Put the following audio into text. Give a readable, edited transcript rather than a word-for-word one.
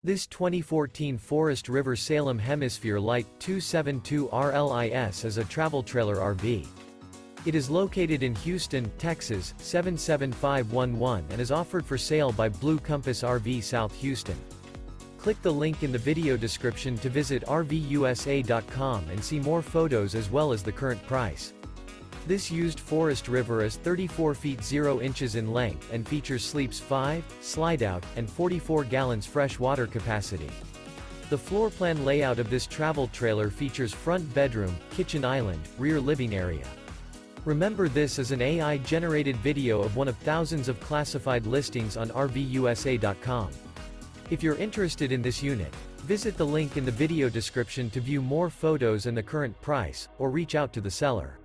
This 2014 Forest River Salem Hemisphere Lite 272 RLIS is a travel trailer RV. It is located in Houston, Texas, 77511 and is offered for sale by Blue Compass RV South Houston. Click the link in the video description to visit RVUSA.com and see more photos as well as the current price. This used Forest River is 34 feet 0 inches in length and features sleeps 5, Slideout, and 44 gallons fresh water capacity. The floor plan layout of this travel trailer features front bedroom, kitchen island, rear living area. Remember, this is an AI-generated video of one of thousands of classified listings on RVUSA.com. If you're interested in this unit, visit the link in the video description to view more photos and the current price, or reach out to the seller.